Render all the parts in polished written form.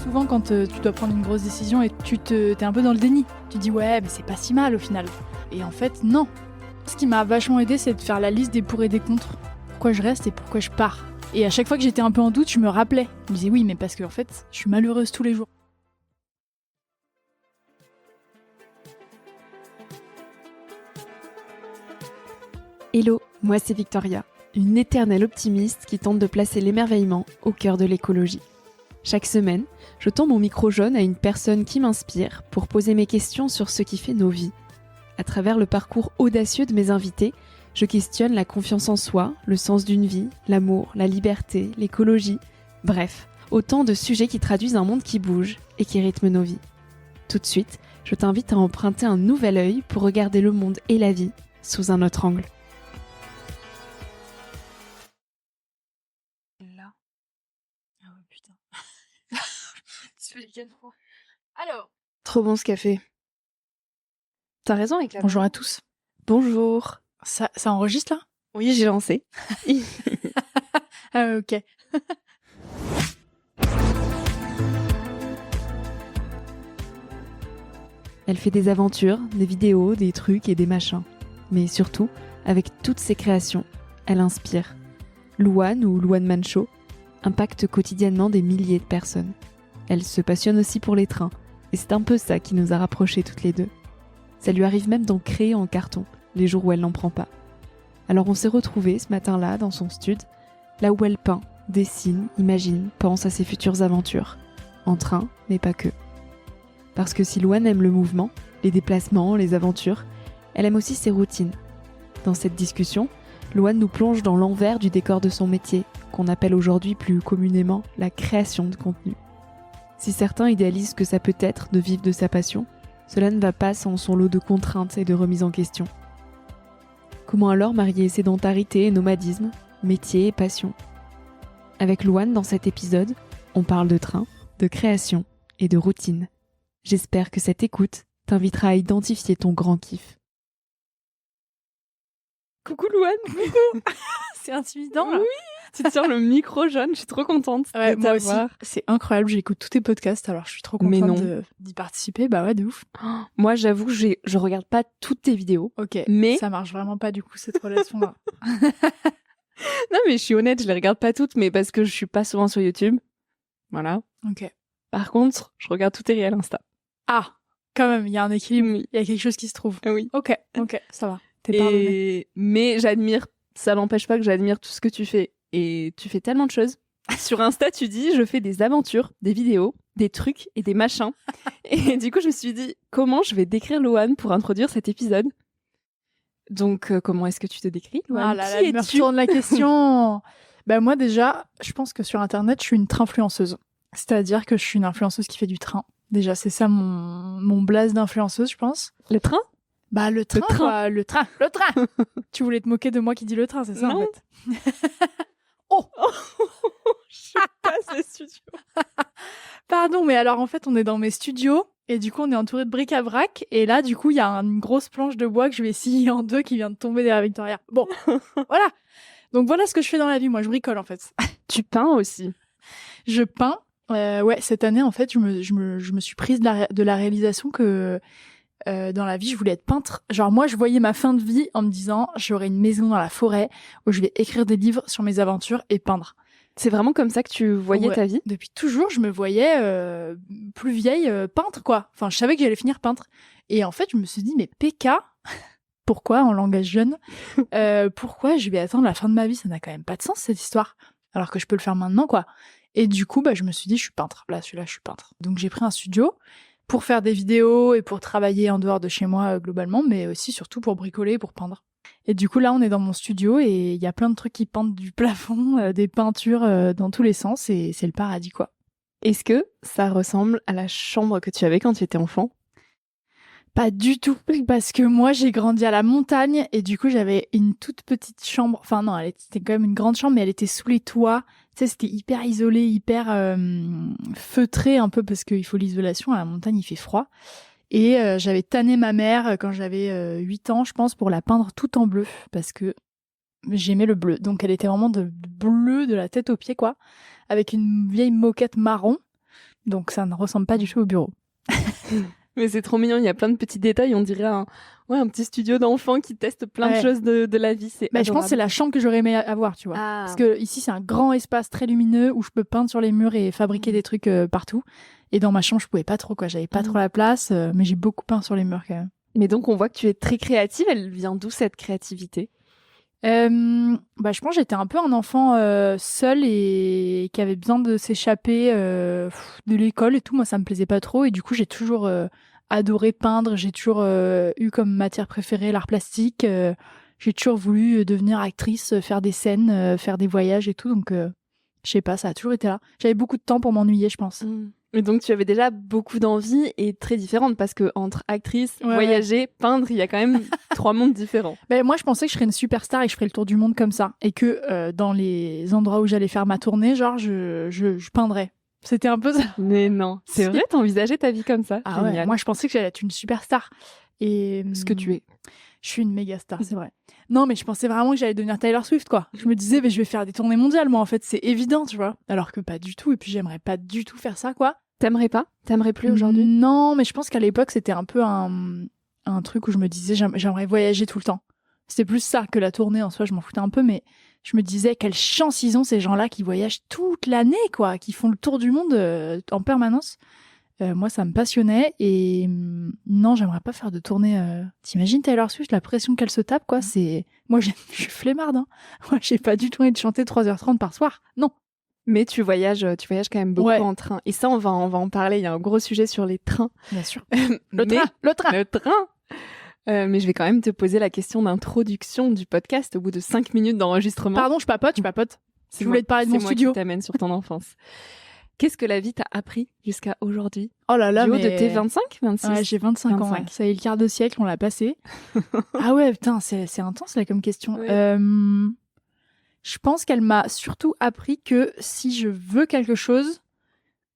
souvent quand tu dois prendre une grosse décision et t'es un peu dans le déni. Tu dis ouais, mais c'est pas si mal au final. Et en fait, non. Ce qui m'a vachement aidé, c'est de faire la liste des pour et des contre. Pourquoi je reste et pourquoi je pars. Et à chaque fois que j'étais un peu en doute, je me rappelais. Je me disais oui, mais parce que en fait, je suis malheureuse tous les jours. Hello, moi c'est Victoria, une éternelle optimiste qui tente de placer l'émerveillement au cœur de l'écologie. Chaque semaine, je tends mon micro jaune à une personne qui m'inspire pour poser mes questions sur ce qui fait nos vies. À travers le parcours audacieux de mes invités, je questionne la confiance en soi, le sens d'une vie, l'amour, la liberté, l'écologie, bref, autant de sujets qui traduisent un monde qui bouge et qui rythme nos vies. Tout de suite, je t'invite à emprunter un nouvel œil pour regarder le monde et la vie sous un autre angle. Là. Ah ouais, putain. Tu fais quelle fois ? Alors. Trop bon ce café. T'as raison avec la... Bonjour à tous. Bonjour. Ça enregistre là ? Oui, j'ai lancé. Ah ok. Elle fait des aventures, des vidéos, des trucs et des machins. Mais surtout, avec toutes ses créations, elle inspire. Louane ou Louane Mancho impacte quotidiennement des milliers de personnes. Elle se passionne aussi pour les trains, et c'est un peu ça qui nous a rapprochés toutes les deux. Ça lui arrive même d'en créer en carton, les jours où elle n'en prend pas. Alors on s'est retrouvés ce matin-là dans son stud, là où elle peint, dessine, imagine, pense à ses futures aventures. En train, mais pas que. Parce que si Louane aime le mouvement, les déplacements, les aventures, elle aime aussi ses routines. Dans cette discussion, Louane nous plonge dans l'envers du décor de son métier, qu'on appelle aujourd'hui plus communément la création de contenu. Si certains idéalisent ce que ça peut être de vivre de sa passion, cela ne va pas sans son lot de contraintes et de remises en question. Comment alors marier sédentarité et nomadisme, métier et passion ? Avec Louane, dans cet épisode, on parle de train, de création et de routine. J'espère que cette écoute t'invitera à identifier ton grand kiff. Coucou Louane. Coucou. C'est intimidant là. Oui. Tu te sors le micro jaune, je suis trop contente ouais, de moi t'avoir. aussi. C'est incroyable, j'écoute tous tes podcasts, alors je suis trop contente d'y participer. Bah ouais, de ouf. Oh, moi j'avoue que je regarde pas toutes tes vidéos. Ok, mais ça marche vraiment pas du coup cette relation-là. Non mais je suis honnête, je les regarde pas toutes, mais parce que je suis pas souvent sur YouTube. Voilà. Ok. Par contre, je regarde tous tes réels Insta. Ah, quand même, il y a un équilibre, Oui. il y a quelque chose qui se trouve. Oui. Ok, ça va. T'es pardonné. Mais j'admire, ça n'empêche pas que j'admire tout ce que tu fais. Et tu fais tellement de choses. Sur Insta, tu dis, je fais des aventures, des vidéos, des trucs et des machins. Et du coup, je me suis dit, comment je vais décrire Louane pour introduire cet épisode ? Donc, comment est-ce que tu te décris, Louane ? Ah là là, me retourne la question. Bah moi déjà, je pense que sur Internet, je suis une trainfluenceuse. C'est-à-dire que je suis une influenceuse qui fait du train. Déjà, c'est ça mon blaze d'influenceuse, je pense. Le train ? Bah le train, quoi. Le train. Tu voulais te moquer de moi qui dis le train, c'est ça non. En fait. Oh je passe le studio. Pardon, mais alors en fait, on est dans mes studios et du coup, on est entouré de bric-à-brac et là, du coup, il y a une grosse planche de bois que je vais scier en deux qui vient de tomber derrière Victoria. Bon, voilà. Donc voilà ce que je fais dans la vie. Moi, je bricole en fait. Tu peins aussi. Je peins. Ouais, cette année, en fait, je me suis prise de la réalisation que dans la vie, je voulais être peintre. Genre moi, je voyais ma fin de vie en me disant, j'aurai une maison dans la forêt où je vais écrire des livres sur mes aventures et peindre. C'est vraiment comme ça que tu voyais ta vie ? Depuis toujours, je me voyais plus vieille peintre, quoi. Enfin, je savais que j'allais finir peintre. Et en fait, je me suis dit, mais PK, pourquoi, en langage jeune, pourquoi je vais attendre la fin de ma vie ? Ça n'a quand même pas de sens, cette histoire. Alors que je peux le faire maintenant, quoi. Et du coup, je me suis dit, je suis peintre. Là, je suis peintre. Donc, j'ai pris un studio pour faire des vidéos et pour travailler en dehors de chez moi, globalement, mais aussi, surtout, pour bricoler, pour peindre. Et du coup, là, on est dans mon studio et il y a plein de trucs qui pendent du plafond, des peintures dans tous les sens et c'est le paradis, quoi. Est-ce que ça ressemble à la chambre que tu avais quand tu étais enfant ? Pas du tout, parce que moi, j'ai grandi à la montagne et du coup, j'avais une toute petite chambre. Enfin non, c'était quand même une grande chambre, mais elle était sous les toits. Tu sais, c'était hyper isolé, hyper feutré un peu parce qu'il faut l'isolation. À la montagne, il fait froid. Et j'avais tanné ma mère quand j'avais 8 ans, je pense, pour la peindre tout en bleu, parce que j'aimais le bleu. Donc elle était vraiment de bleu de la tête aux pieds, quoi, avec une vieille moquette marron. Donc ça ne ressemble pas du tout au bureau. Mais c'est trop mignon, il y a plein de petits détails, on dirait un petit studio d'enfants qui teste plein de choses de la vie, c'est je pense que c'est la chambre que j'aurais aimé avoir, tu vois. Parce que ici c'est un grand espace très lumineux où je peux peindre sur les murs et fabriquer des trucs partout. Et dans ma chambre, je pouvais pas trop, quoi. J'avais pas trop la place, mais j'ai beaucoup peint sur les murs quand même. Mais donc on voit que tu es très créative, elle vient d'où cette créativité ? Je pense que j'étais un peu un enfant seul et qui avait besoin de s'échapper de l'école et tout. Moi, ça me plaisait pas trop et du coup, j'ai toujours adoré peindre. J'ai toujours eu comme matière préférée l'art plastique. J'ai toujours voulu devenir actrice, faire des scènes, faire des voyages et tout. Donc, je sais pas, ça a toujours été là. J'avais beaucoup de temps pour m'ennuyer, je pense. Et donc tu avais déjà beaucoup d'envies et très différentes parce que entre actrice, voyager, peindre, il y a quand même 3 mondes différents. Moi je pensais que je serais une superstar et que je ferais le tour du monde comme ça et que dans les endroits où j'allais faire ma tournée, genre je peindrais. C'était un peu ça. Mais non, c'est vrai, t'envisageais ta vie comme ça. Ah ouais, moi je pensais que j'allais être une superstar et ce que tu es. Je suis une méga star, c'est vrai. Non, mais je pensais vraiment que j'allais devenir Taylor Swift, quoi. Je me disais, je vais faire des tournées mondiales, moi, en fait, c'est évident, tu vois. Alors que pas du tout, et puis j'aimerais pas du tout faire ça, quoi. T'aimerais pas ? T'aimerais plus aujourd'hui ? Non, mais je pense qu'à l'époque, c'était un peu un truc où je me disais, j'aimerais voyager tout le temps. C'était plus ça que la tournée, en soi, je m'en foutais un peu, mais je me disais, quelle chance ils ont, ces gens-là, qui voyagent toute l'année, quoi, qui font le tour du monde en permanence. Moi, ça me passionnait et non, j'aimerais pas faire de tournée. T'imagines Taylor Swift, la pression qu'elle se tape, quoi. C'est moi, je suis flemmarde. Hein. Moi, j'ai pas du tout envie de chanter 3h30 par soir. Non. Mais tu voyages quand même beaucoup en train. Et ça, on va en parler. Il y a un gros sujet sur les trains. Bien sûr. Le train. Mais je vais quand même te poser la question d'introduction du podcast au bout de 5 minutes d'enregistrement. Pardon, je papote. Je voulais te parler de mon studio. C'est moi qui t'amène sur ton enfance. Qu'est-ce que la vie t'a appris jusqu'à aujourd'hui ? Oh là là, du haut de tes 25, 26 ? Ouais, j'ai 25 ans. Ouais. Ça y est, le quart de siècle, on l'a passé. Ah ouais, putain, c'est intense là comme question. Oui. Je pense qu'elle m'a surtout appris que si je veux quelque chose,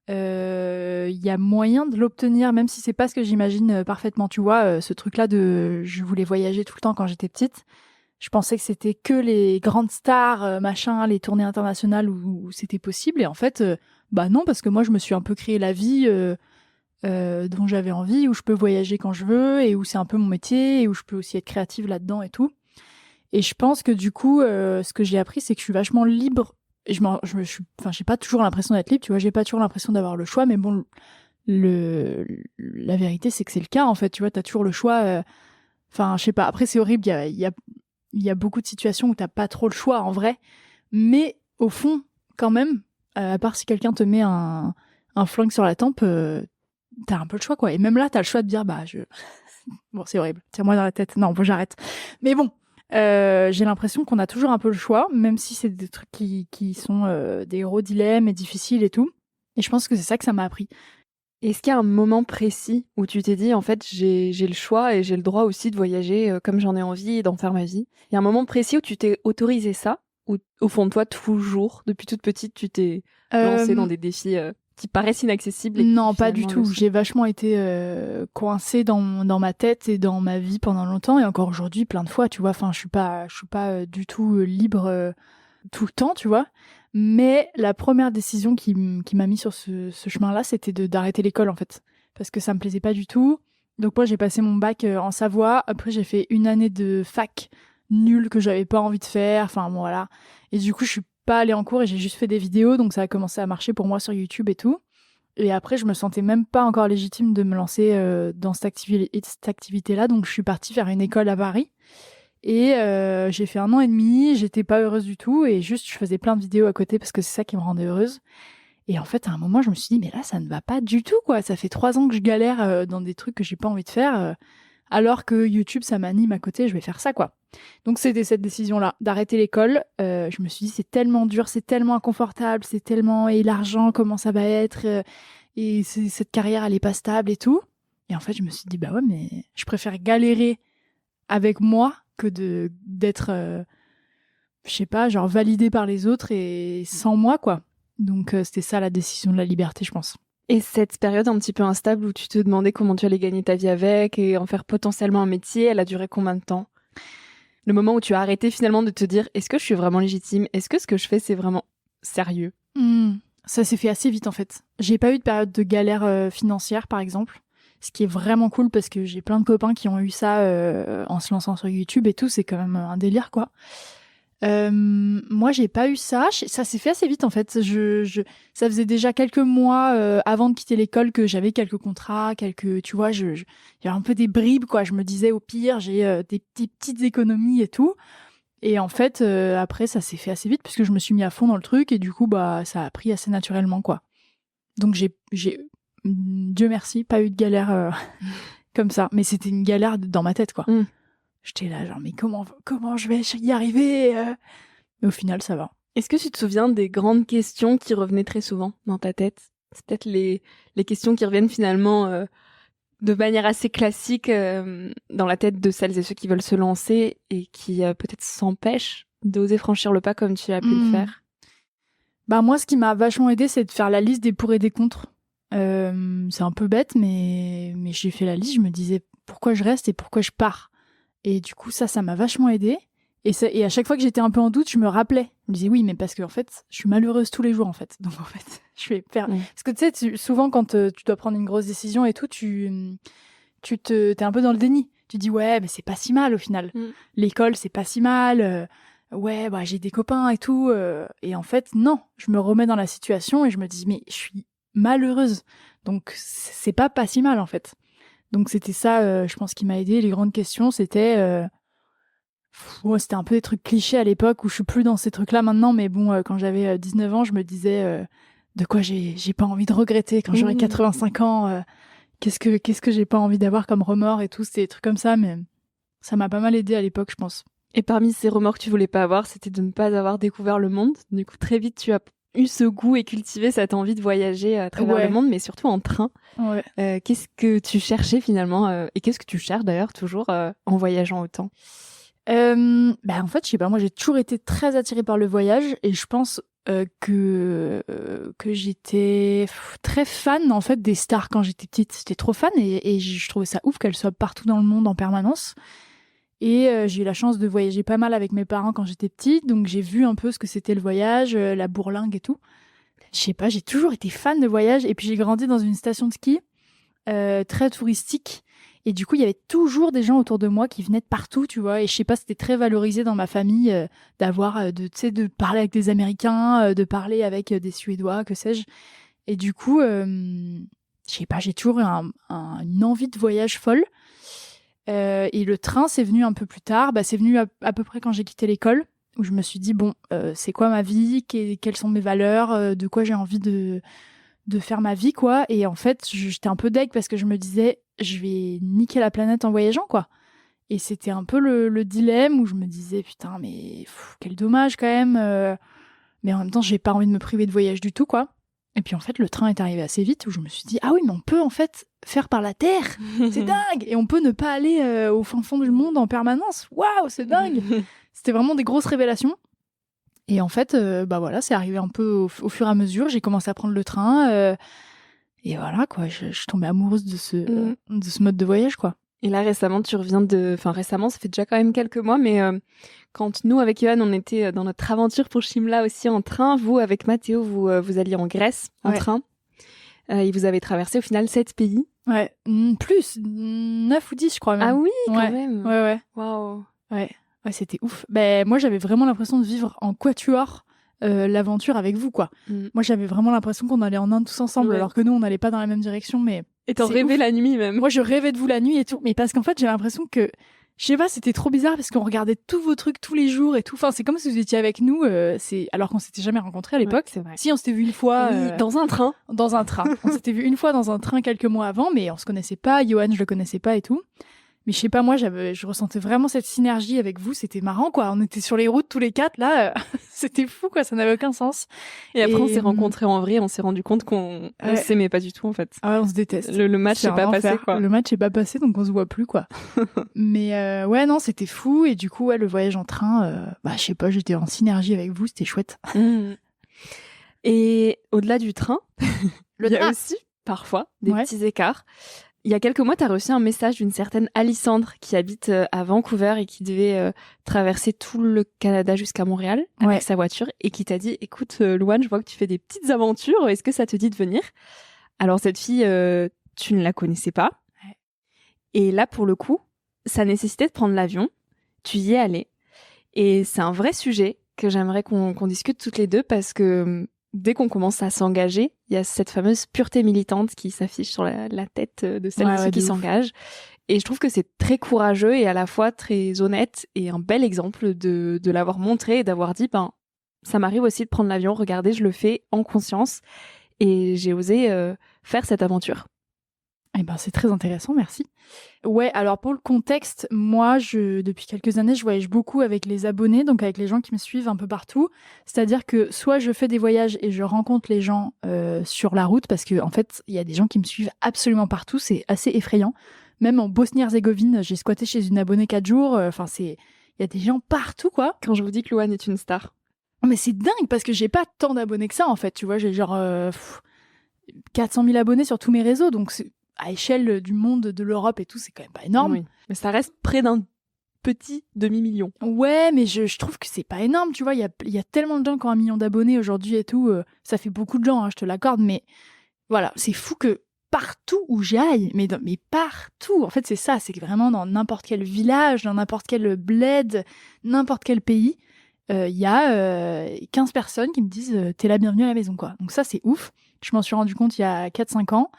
y a moyen de l'obtenir, même si c'est pas ce que j'imagine parfaitement. Tu vois, ce truc-là je voulais voyager tout le temps quand j'étais petite. Je pensais que c'était que les grandes stars, les tournées internationales où c'était possible. Et en fait, non, parce que moi, je me suis un peu créé la vie dont j'avais envie, où je peux voyager quand je veux et où c'est un peu mon métier et où je peux aussi être créative là-dedans et tout. Et je pense que du coup, ce que j'ai appris, c'est que je suis vachement libre. Et j'ai pas toujours l'impression d'être libre, tu vois. J'ai pas toujours l'impression d'avoir le choix, mais bon, la vérité, c'est que c'est le cas, en fait. Tu vois, t'as toujours le choix. Je sais pas. Après, c'est horrible. Il y a beaucoup de situations où t'as pas trop le choix, en vrai. Mais au fond, quand même, à part si quelqu'un te met un flingue sur la tempe, t'as un peu le choix, quoi. Et même là, t'as le choix de dire, bon, c'est horrible. Tire-moi dans la tête. Non, bon, j'arrête. Mais bon. J'ai l'impression qu'on a toujours un peu le choix, même si c'est des trucs qui sont des gros dilemmes et difficiles et tout. Et je pense que c'est ça que ça m'a appris. Est-ce qu'il y a un moment précis où tu t'es dit, en fait, j'ai le choix et j'ai le droit aussi de voyager comme j'en ai envie et d'en faire ma vie ? Il y a un moment précis où tu t'es autorisé ça ? Ou au fond de toi, toujours, depuis toute petite, tu t'es lancée dans des défis qui paraissent inaccessibles ? Non, pas du tout. J'ai vachement été coincée dans ma tête et dans ma vie pendant longtemps et encore aujourd'hui plein de fois, tu vois. Enfin, je suis pas du tout libre tout le temps, tu vois. Mais la première décision qui m'a mis sur ce chemin-là, c'était d'arrêter l'école, en fait. Parce que ça me plaisait pas du tout. Donc moi, j'ai passé mon bac en Savoie. Après, j'ai fait une année de fac nulle que j'avais pas envie de faire. Enfin, bon, voilà. Et du coup, je suis pas allée en cours et j'ai juste fait des vidéos. Donc ça a commencé à marcher pour moi sur YouTube et tout. Et après, je me sentais même pas encore légitime de me lancer dans cette activité-là. Donc, je suis partie faire une école à Paris. Et j'ai fait 1 an et demi, j'étais pas heureuse du tout et juste je faisais plein de vidéos à côté parce que c'est ça qui me rendait heureuse. Et en fait, à un moment, je me suis dit, mais là, ça ne va pas du tout, quoi. Ça fait 3 ans que je galère dans des trucs que j'ai pas envie de faire, alors que YouTube, ça m'anime à côté, je vais faire ça, quoi. Donc, c'était cette décision-là, d'arrêter l'école. Je me suis dit, c'est tellement dur, c'est tellement inconfortable, c'est tellement... Et l'argent, comment ça va être et cette carrière, elle est pas stable et tout. Et en fait, je me suis dit, bah ouais, mais je préfère galérer avec moi que d'être, je sais pas, genre validée par les autres et sans moi, quoi. Donc, c'était ça la décision de la liberté, je pense. Et cette période un petit peu instable où tu te demandais comment tu allais gagner ta vie avec et en faire potentiellement un métier, elle a duré combien de temps ? Le moment où tu as arrêté finalement de te dire, est-ce que je suis vraiment légitime ? Est-ce que ce que je fais, c'est vraiment sérieux ? Ça s'est fait assez vite en fait. J'ai pas eu de période de galère financière par exemple, ce qui est vraiment cool parce que j'ai plein de copains qui ont eu ça en se lançant sur YouTube et tout, c'est quand même un délire quoi. Moi j'ai pas eu ça, ça s'est fait assez vite en fait. Ça faisait déjà quelques mois avant de quitter l'école que j'avais quelques contrats, tu vois, il y avait un peu des bribes quoi. Je me disais au pire j'ai des petites économies et tout. Et en fait, après, ça s'est fait assez vite puisque je me suis mis à fond dans le truc et du coup, bah, ça a pris assez naturellement, quoi. Donc j'ai, Dieu merci, pas eu de galère comme ça. Mais c'était une galère dans ma tête, quoi. J'étais là, genre, mais comment je vais y arriver Mais au final, ça va. Est-ce que tu te souviens des grandes questions qui revenaient très souvent dans ta tête? C'est peut-être les questions qui reviennent finalement de manière assez classique dans la tête de celles et ceux qui veulent se lancer et qui peut-être s'empêchent d'oser franchir le pas comme tu as pu le faire. Bah moi, ce qui m'a vachement aidé, c'est de faire la liste des pour et des contre. C'est un peu bête, mais j'ai fait la liste. Je me disais pourquoi je reste et pourquoi je pars. Et du coup, ça m'a vachement aidé. Et à chaque fois que j'étais un peu en doute, je me rappelais. Je me disais oui, mais parce que en fait, je suis malheureuse tous les jours en fait. Donc en fait, je vais faire. Parce que tu sais, souvent quand tu dois prendre une grosse décision et tout, t'es un peu dans le déni. Tu dis ouais, mais c'est pas si mal au final. L'école, c'est pas si mal. Ouais, bah j'ai des copains et tout. Et en fait, non. Je me remets dans la situation et je me dis mais je suis malheureuse. Donc c'est pas si mal en fait. Donc c'était ça, je pense, qui m'a aidé. Les grandes questions, c'était c'était un peu des trucs clichés à l'époque où je suis plus dans ces trucs-là maintenant, mais bon, quand j'avais 19 ans, je me disais de quoi j'ai pas envie de regretter quand j'aurai 85 ans. Qu'est-ce que j'ai pas envie d'avoir comme remords et tout, c'était des trucs comme ça, mais ça m'a pas mal aidé à l'époque, je pense. Et parmi ces remords que tu voulais pas avoir, c'était de ne pas avoir découvert le monde. Du coup, très vite, tu as eu ce goût et cultivé cette envie de voyager à travers le monde, mais surtout en train. Ouais. Qu'est-ce que tu cherchais finalement et qu'est-ce que tu cherches d'ailleurs toujours en voyageant autant? En fait, je sais pas, moi j'ai toujours été très attirée par le voyage et je pense que j'étais très fan en fait des stars quand j'étais petite. J'étais trop fan et je trouvais ça ouf qu'elles soient partout dans le monde en permanence. Et j'ai eu la chance de voyager pas mal avec mes parents quand j'étais petite, donc j'ai vu un peu ce que c'était le voyage, la bourlingue et tout. Je sais pas, j'ai toujours été fan de voyage et puis j'ai grandi dans une station de ski très touristique. Et du coup, il y avait toujours des gens autour de moi qui venaient de partout, tu vois. Et je sais pas, c'était très valorisé dans ma famille d'avoir, de parler avec des Américains, de parler avec des Suédois, que sais-je. Et du coup, je sais pas, j'ai toujours eu une envie de voyage folle. Et le train, c'est venu un peu plus tard. Bah, c'est venu à peu près quand j'ai quitté l'école, où je me suis dit, bon, c'est quoi ma vie, quelles sont mes valeurs, de quoi j'ai envie de faire ma vie, quoi. Et en fait, j'étais un peu deg parce que je me disais, je vais niquer la planète en voyageant, quoi. Et c'était un peu le dilemme où je me disais, putain, mais quel dommage quand même. Mais en même temps, j'ai pas envie de me priver de voyage du tout, quoi. Et puis en fait, le train est arrivé assez vite où je me suis dit, ah oui, mais on peut en fait faire par la terre. C'est dingue. Et on peut ne pas aller au fin fond du monde en permanence. Waouh, c'est dingue. C'était vraiment des grosses révélations. Et en fait, voilà, c'est arrivé un peu au fur et à mesure. J'ai commencé à prendre le train. Et voilà, quoi. Je suis tombée amoureuse de ce mode de voyage, quoi. Et là, récemment, tu reviens récemment, ça fait déjà quand même quelques mois, mais quand nous, avec Yohan, on était dans notre aventure pour Shimla aussi en train, vous, avec Mathéo, vous alliez en Grèce en train. Et vous avez traversé au final 7 pays. Ouais, plus, 9 ou 10, je crois même. Ah oui, quand même. même. Ouais. Waouh. Ouais, c'était ouf. Moi, j'avais vraiment l'impression de vivre en quatuor l'aventure avec vous, quoi. Moi, j'avais vraiment l'impression qu'on allait en Inde tous ensemble, alors que nous, on n'allait pas dans la même direction, mais... Et t'en rêvais la nuit, même. Moi, je rêvais de vous la nuit et tout, mais parce qu'en fait, j'ai l'impression que... Je sais pas, c'était trop bizarre parce qu'on regardait tous vos trucs tous les jours et tout. Enfin, c'est comme si vous étiez avec nous, alors qu'on s'était jamais rencontrés à l'époque. C'est vrai. Si, on s'était vu une fois... dans un train. Dans un train. On s'était vu une fois dans un train quelques mois avant, mais on se connaissait pas. Yohan, je le connaissais pas et tout. Mais je sais pas, moi, je ressentais vraiment cette synergie avec vous. C'était marrant, quoi. On était sur les routes tous les quatre, là. C'était fou, quoi. Ça n'avait aucun sens. Et après, on s'est rencontrés en vrai. On s'est rendu compte qu'on s'aimait pas du tout, en fait. Ah ouais, on se déteste. Le match n'est pas passé, quoi. Le match est pas passé, donc on se voit plus, quoi. Mais non, c'était fou. Et du coup, le voyage en train, je sais pas, j'étais en synergie avec vous. C'était chouette. Et au-delà du train, il y a aussi, parfois, des petits écarts. Il y a quelques mois, tu as reçu un message d'une certaine Alissandre qui habite à Vancouver et qui devait traverser tout le Canada jusqu'à Montréal avec sa voiture et qui t'a dit « Écoute, Louane, je vois que tu fais des petites aventures. Est-ce que ça te dit de venir ?» Alors, cette fille, tu ne la connaissais pas. Ouais. Et là, pour le coup, ça nécessitait de prendre l'avion. Tu y es allée. Et c'est un vrai sujet que j'aimerais qu'on discute toutes les deux parce que dès qu'on commence à s'engager, il y a cette fameuse pureté militante qui s'affiche sur la tête de celles qui s'engagent. Et je trouve que c'est très courageux et à la fois très honnête et un bel exemple de l'avoir montré et d'avoir dit, ça m'arrive aussi de prendre l'avion, regardez, je le fais en conscience et j'ai osé faire cette aventure. Eh ben, c'est très intéressant, merci. Ouais, alors pour le contexte, moi, depuis quelques années, je voyage beaucoup avec les abonnés, donc avec les gens qui me suivent un peu partout. C'est-à-dire que soit je fais des voyages et je rencontre les gens sur la route, parce que en fait, il y a des gens qui me suivent absolument partout, c'est assez effrayant. Même en Bosnie-Herzégovine, j'ai squatté chez une abonnée 4 jours. Il y a des gens partout, quoi. Quand je vous dis que Louane est une star. Mais c'est dingue, parce que j'ai pas tant d'abonnés que ça, en fait. Tu vois, j'ai genre 400 000 abonnés sur tous mes réseaux, donc à échelle du monde, de l'Europe et tout, c'est quand même pas énorme. Oui, mais ça reste près d'un petit demi-million. Ouais, mais je trouve que c'est pas énorme, tu vois. Il y a tellement de gens qui ont 1 million d'abonnés aujourd'hui et tout. Ça fait beaucoup de gens, hein, je te l'accorde, mais voilà, c'est fou que partout où j'aille, mais partout, en fait, c'est ça, c'est que vraiment dans n'importe quel village, dans n'importe quel bled, n'importe quel pays, il y a 15 personnes qui me disent t'es la bienvenue à la maison, quoi. Donc ça, c'est ouf. Je m'en suis rendu compte il y a 4-5 ans.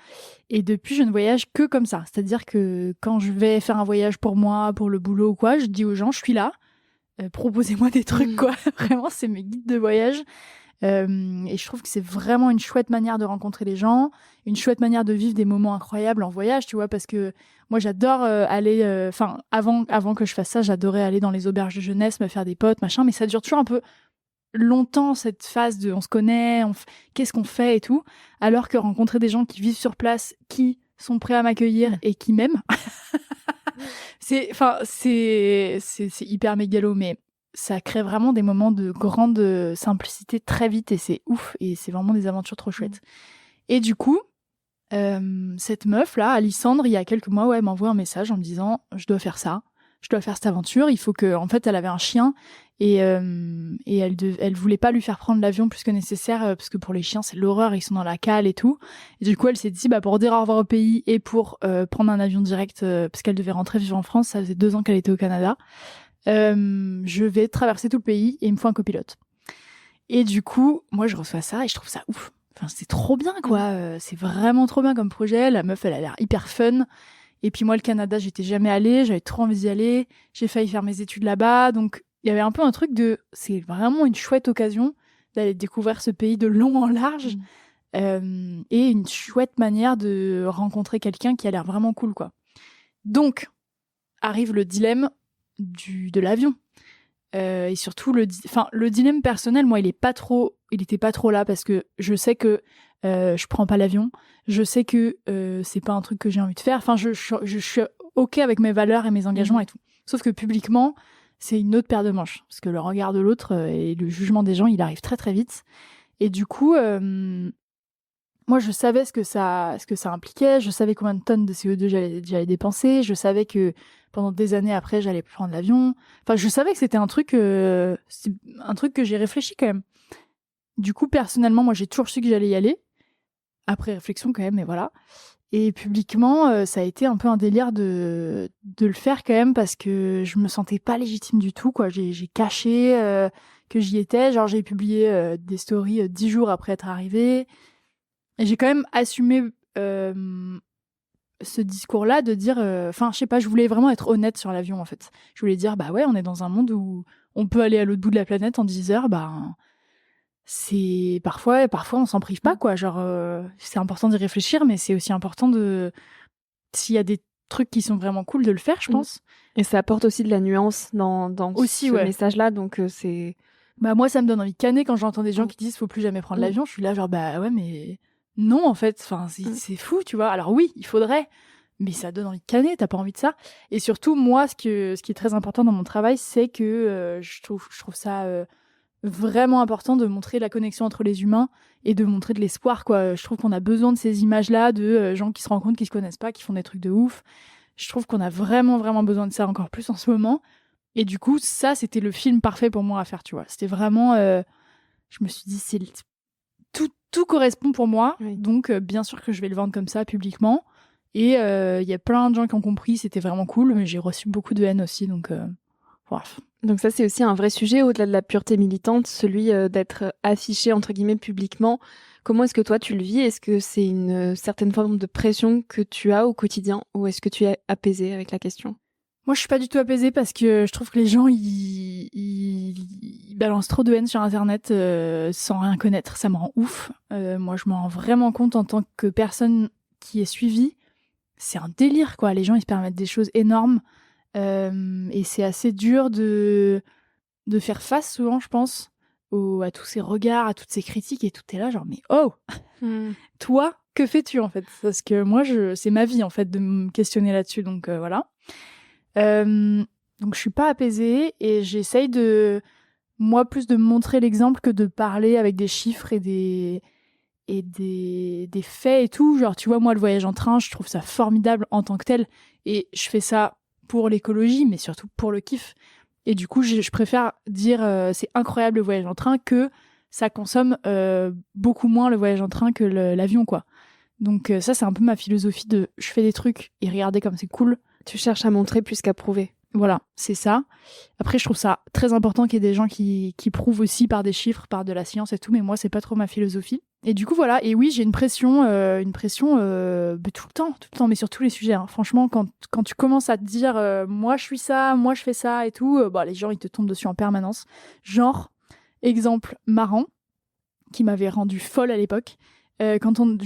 Et depuis, je ne voyage que comme ça. C'est-à-dire que quand je vais faire un voyage pour moi, pour le boulot ou quoi, je dis aux gens, je suis là, proposez-moi des trucs, quoi. Vraiment, c'est mes guides de voyage. Et je trouve que c'est vraiment une chouette manière de rencontrer les gens, une chouette manière de vivre des moments incroyables en voyage, tu vois, parce que moi, j'adore aller... avant que je fasse ça, j'adorais aller dans les auberges de jeunesse, me faire des potes, machin, mais ça dure toujours un peu longtemps, cette phase de on se connaît, qu'est-ce qu'on fait et tout, alors que rencontrer des gens qui vivent sur place, qui sont prêts à m'accueillir et qui m'aiment, c'est hyper mégalo, mais ça crée vraiment des moments de grande simplicité très vite et c'est ouf et c'est vraiment des aventures trop chouettes. Et du coup, cette meuf là, Alissandre, il y a quelques mois, elle m'envoie un message en me disant je dois faire ça. Je dois faire cette aventure, il faut que... En fait, elle avait un chien et elle voulait pas lui faire prendre l'avion plus que nécessaire parce que pour les chiens, c'est l'horreur, ils sont dans la cale et tout. Et du coup, elle s'est dit, pour dire au revoir au pays et pour prendre un avion direct parce qu'elle devait rentrer vivre en France, ça faisait 2 ans qu'elle était au Canada, je vais traverser tout le pays et il me faut un copilote. Et du coup, moi, je reçois ça et je trouve ça ouf. Enfin, c'est trop bien, quoi. C'est vraiment trop bien comme projet. La meuf, elle a l'air hyper fun. Et puis moi, le Canada, j'étais jamais allée, j'avais trop envie d'y aller, j'ai failli faire mes études là-bas, donc il y avait un peu un truc de... C'est vraiment une chouette occasion d'aller découvrir ce pays de long en large, et une chouette manière de rencontrer quelqu'un qui a l'air vraiment cool, quoi. Donc, arrive le dilemme de l'avion. Et surtout, le dilemme personnel, moi, il était pas trop là, parce que je sais que je prends pas l'avion, je sais que c'est pas un truc que j'ai envie de faire. Enfin, je suis ok avec mes valeurs et mes engagements et tout. Sauf que publiquement, c'est une autre paire de manches, parce que le regard de l'autre et le jugement des gens, il arrive très très vite. Et du coup, moi, je savais ce que ça impliquait, je savais combien de tonnes de CO2 j'allais dépenser, je savais que pendant des années après, j'allais prendre l'avion. Enfin, je savais que c'était un truc que j'ai réfléchi quand même. Du coup, personnellement, moi, j'ai toujours su que j'allais y aller. Après réflexion quand même, mais voilà. Et publiquement, ça a été un peu un délire de le faire quand même, parce que je me sentais pas légitime du tout, quoi. J'ai caché que j'y étais. Genre, j'ai publié des stories 10 jours après être arrivée. Et j'ai quand même assumé ce discours-là de dire... je sais pas, je voulais vraiment être honnête sur l'avion, en fait. Je voulais dire, ouais, on est dans un monde où on peut aller à l'autre bout de la planète en 10 heures, c'est parfois on s'en prive pas, quoi. Genre c'est important d'y réfléchir, mais c'est aussi important s'il y a des trucs qui sont vraiment cool, de le faire, je pense. Et ça apporte aussi de la nuance dans aussi, ce message-là, donc c'est... moi, ça me donne envie de canner quand j'entends des gens qui disent faut plus jamais prendre l'avion. Je suis là genre ouais, mais non, en fait, enfin c'est fou, tu vois. Alors oui, il faudrait, mais ça donne envie de canner, t'as pas envie de ça. Et surtout, moi, ce qui est très important dans mon travail, c'est que je trouve ça vraiment important de montrer la connexion entre les humains et de montrer de l'espoir, quoi. Je trouve qu'on a besoin de ces images-là de gens qui se rencontrent, qui se connaissent pas, qui font des trucs de ouf. Je trouve qu'on a vraiment, vraiment besoin de ça encore plus en ce moment. Et du coup, ça, c'était le film parfait pour moi à faire, tu vois. C'était vraiment... je me suis dit, tout correspond pour moi. Oui. Donc, bien sûr que je vais le vendre comme ça, publiquement. Et il y a plein de gens qui ont compris, c'était vraiment cool. Mais j'ai reçu beaucoup de haine aussi, donc... bref. Donc ça, c'est aussi un vrai sujet, au-delà de la pureté militante, celui d'être affiché, entre guillemets, publiquement. Comment est-ce que toi, tu le vis ? Est-ce que c'est une certaine forme de pression que tu as au quotidien ou est-ce que tu es apaisée avec la question ? Moi, je suis pas du tout apaisée parce que je trouve que les gens, ils balancent trop de haine sur Internet sans rien connaître. Ça me rend ouf. Moi, je m'en rends vraiment compte en tant que personne qui est suivie. C'est un délire, quoi. Les gens, ils se permettent des choses énormes. Et c'est assez dur de faire face souvent, je pense, à tous ces regards, à toutes ces critiques, et tout est là, genre, mais oh, toi, que fais-tu, en fait ? Parce que moi, c'est ma vie, en fait, de me questionner là-dessus, donc voilà. Donc je suis pas apaisée, et j'essaye moi, plus de montrer l'exemple que de parler avec des chiffres et des faits et tout. Genre, tu vois, moi, le voyage en train, je trouve ça formidable en tant que tel, et je fais ça pour l'écologie, mais surtout pour le kiff. Et du coup, je préfère dire c'est incroyable le voyage en train que ça consomme beaucoup moins le voyage en train que l'avion, quoi. Donc ça, c'est un peu ma philosophie de je fais des trucs et regardez comme c'est cool. Tu cherches à montrer plus qu'à prouver. Voilà, c'est ça. Après, je trouve ça très important qu'il y ait des gens qui prouvent aussi par des chiffres, par de la science et tout, mais moi, c'est pas trop ma philosophie. Et du coup, voilà. Et oui, j'ai une pression tout le temps, mais sur tous les sujets. Hein. Franchement, quand tu commences à te dire moi, je suis ça, moi, je fais ça et tout, les gens, ils te tombent dessus en permanence. Genre, exemple marrant, qui m'avait rendue folle à l'époque, quand on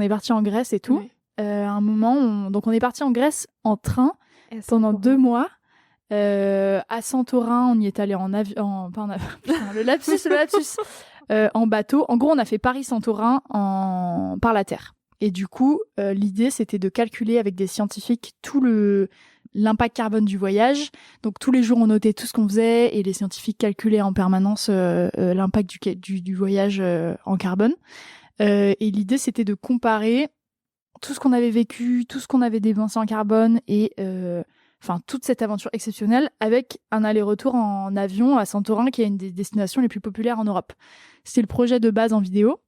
est parti en Grèce et tout, Oui. à un moment, on est parti en Grèce en train pendant 2 mois. À Santorin, on y est allé en avion, pas en avion, putain, le lapsus, en bateau. En gros, on a fait Paris-Santorin par la terre. Et du coup, l'idée, c'était de calculer avec des scientifiques tout l'impact carbone du voyage. Donc, tous les jours, on notait tout ce qu'on faisait et les scientifiques calculaient en permanence l'impact du voyage en carbone. Et l'idée, c'était de comparer tout ce qu'on avait vécu, tout ce qu'on avait dépensé en carbone et toute cette aventure exceptionnelle avec un aller-retour en avion à Santorin, qui est une des destinations les plus populaires en Europe. C'était le projet de base en vidéo.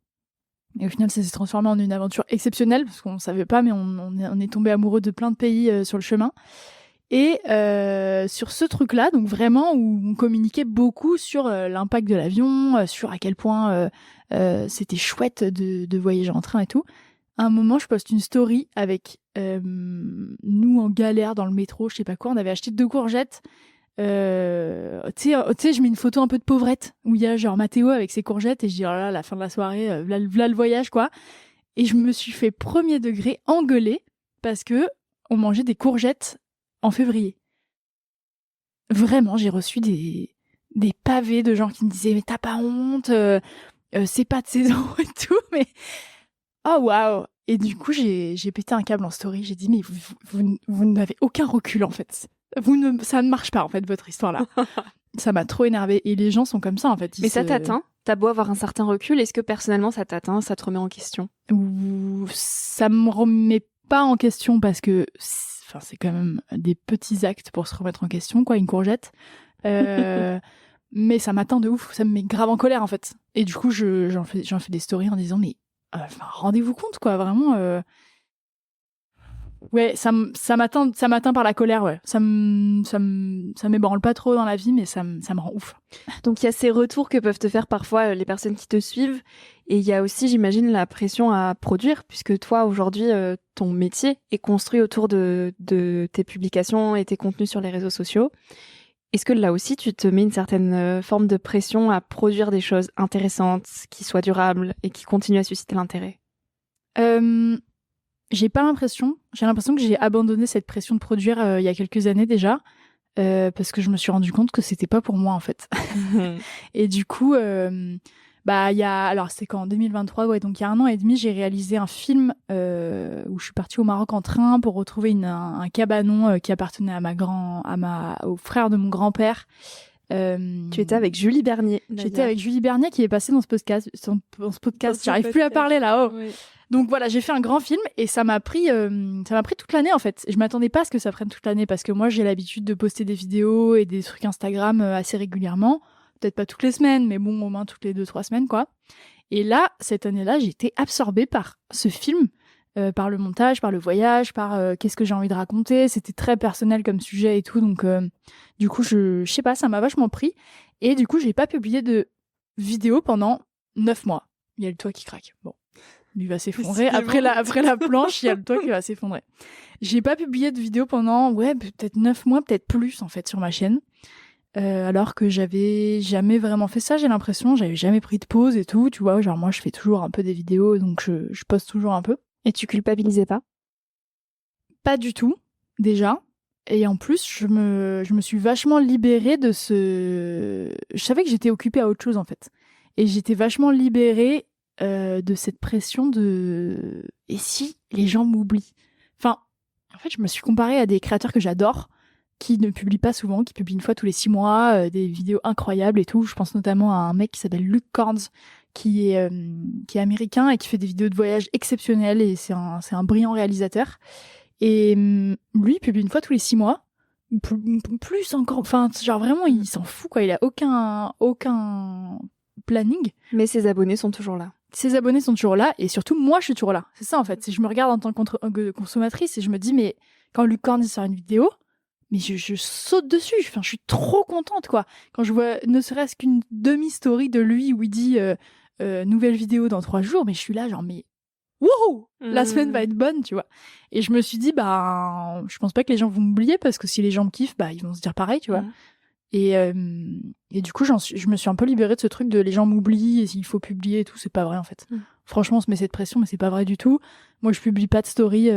Et au final, ça s'est transformé en une aventure exceptionnelle, parce qu'on ne savait pas, mais on est tombé amoureux de plein de pays sur le chemin. Et sur ce truc-là, donc vraiment, où on communiquait beaucoup sur l'impact de l'avion, sur à quel point c'était chouette de voyager en train et tout. À un moment, je poste une story avec nous en galère dans le métro, je sais pas quoi. On avait acheté 2 courgettes. Tu sais, je mets une photo un peu de pauvrette où il y a genre Mathéo avec ses courgettes et je dis oh là, la fin de la soirée, v'là le voyage, quoi. Et je me suis fait premier degré engueuler parce que on mangeait des courgettes en février. Vraiment, j'ai reçu des pavés de gens qui me disaient mais t'as pas honte, c'est pas de saison et tout, mais oh waouh. Et du coup, j'ai pété un câble en story. J'ai dit mais vous n'avez aucun recul en fait. Ça ne marche pas en fait votre histoire là. Ça m'a trop énervée et les gens sont comme ça en fait. Mais ça t'atteint ? T'as beau avoir un certain recul, est-ce que personnellement ça t'atteint ? Ça te remet en question ? Ça me remet pas en question parce que c'est quand même des petits actes pour se remettre en question, quoi, une courgette. Mais ça m'atteint de ouf, ça me met grave en colère en fait. Et du coup, j'en fais des stories en disant mais rendez-vous compte, quoi, vraiment. Ouais, ça m'atteint par la colère, ouais. Ça m'ébranle pas trop dans la vie, mais ça me rend ouf. Donc il y a ces retours que peuvent te faire parfois les personnes qui te suivent, et il y a aussi, j'imagine, la pression à produire, puisque toi, aujourd'hui, ton métier est construit autour de tes publications et tes contenus sur les réseaux sociaux. Est-ce que là aussi, tu te mets une certaine forme de pression à produire des choses intéressantes, qui soient durables et qui continuent à susciter l'intérêt ? J'ai pas l'impression. J'ai l'impression que j'ai abandonné cette pression de produire il y a quelques années déjà, parce que je me suis rendu compte que c'était pas pour moi en fait. Et du coup, alors c'était en 2023, ouais, donc il y a 1 an et demi, j'ai réalisé un film où je suis partie au Maroc en train pour retrouver un cabanon qui appartenait au frère de mon grand-père, Tu étais avec Julie Bernier. J'étais avec Julie Bernier qui est passée dans ce podcast. J'arrive plus à parler là-haut. Oui. Donc voilà, j'ai fait un grand film et ça m'a pris toute l'année en fait. Je m'attendais pas à ce que ça prenne toute l'année parce que moi j'ai l'habitude de poster des vidéos et des trucs Instagram assez régulièrement. Peut-être pas toutes les semaines, mais bon, au moins toutes les 2-3 semaines quoi. Et là, cette année-là, j'ai été absorbée par ce film, par le montage, par le voyage, par qu'est-ce que j'ai envie de raconter. C'était très personnel comme sujet et tout, donc du coup, je sais pas, ça m'a vachement pris. Et du coup, j'ai pas publié de vidéo pendant 9 mois. Il y a le toit qui craque. Bon. Il va s'effondrer. Après la planche, il y a le toit qui va s'effondrer. J'ai pas publié de vidéo pendant, peut-être 9 mois, peut-être plus, en fait, sur ma chaîne. Alors que j'avais jamais vraiment fait ça, j'ai l'impression. J'avais jamais pris de pause et tout, tu vois. Genre, moi, je fais toujours un peu des vidéos, donc je poste toujours un peu. Et tu culpabilisais pas? Pas du tout, déjà. Et en plus, je me suis vachement libérée de ce... Je savais que j'étais occupée à autre chose, en fait. Et j'étais vachement libérée de cette pression de « et si les gens m'oublient ?» Enfin, en fait, je me suis comparée à des créateurs que j'adore, qui ne publient pas souvent, qui publient une fois tous les 6 mois, des vidéos incroyables et tout. Je pense notamment à un mec qui s'appelle Luke Corns, qui est américain et qui fait des vidéos de voyage exceptionnelles, et c'est un brillant réalisateur. Et lui, il publie une fois tous les 6 mois, plus encore, enfin, genre vraiment, il s'en fout, quoi. Il a aucun planning. Mais ses abonnés sont toujours là. Ses abonnés sont toujours là, et surtout, moi, je suis toujours là. C'est ça, en fait. Si je me regarde en tant que consommatrice, et je me dis, mais quand Luke Corns sort une vidéo, mais je saute dessus. Enfin, je suis trop contente, quoi. Quand je vois ne serait-ce qu'une demi-story de lui où il dit nouvelle vidéo dans 3 jours, mais je suis là, genre, mais wow, la semaine va être bonne, tu vois. Et je me suis dit, je pense pas que les gens vont m'oublier, parce que si les gens me kiffent, ils vont se dire pareil, tu vois. Et du coup, je me suis un peu libérée de ce truc de les gens m'oublient et s'il faut publier et tout. C'est pas vrai, en fait. Franchement, on se met cette pression, mais c'est pas vrai du tout. Moi, je publie pas de story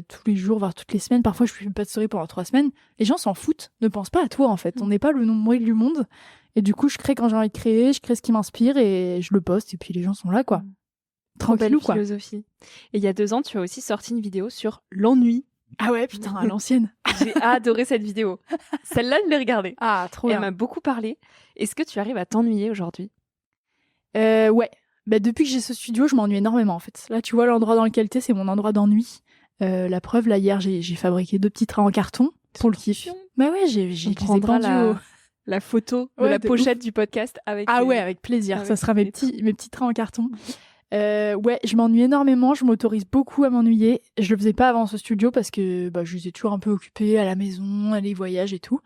tous les jours, voire toutes les semaines. Parfois, je publie pas de story pendant 3 semaines. Les gens s'en foutent, ne pensent pas à toi, en fait. On n'est pas le nombril du monde. Et du coup, je crée quand j'ai envie de créer, je crée ce qui m'inspire et je le poste. Et puis, les gens sont là, quoi. Tranquillou, quoi. Philosophie. Et il y a 2 ans, tu as aussi sorti une vidéo sur l'ennui. Ah ouais, putain, à l'ancienne. J'ai adoré cette vidéo. Celle-là, je l'ai regardée. Ah, trop bien. Elle m'a beaucoup parlé. Est-ce que tu arrives à t'ennuyer aujourd'hui? Ouais. Depuis que j'ai ce studio, je m'ennuie énormément, en fait. Là, tu vois, l'endroit dans lequel t'es, c'est mon endroit d'ennui. La preuve, là, hier, j'ai fabriqué 2 petits trains en carton pour le kiff. Bah ouais, j'ai prendra la photo de la pochette du podcast avec... Ah ouais, avec plaisir. Ça sera mes petits trains en carton. Ouais, je m'ennuie énormément, je m'autorise beaucoup à m'ennuyer. Je le faisais pas avant ce studio parce que je suis toujours un peu occupée à la maison, à les voyages et tout.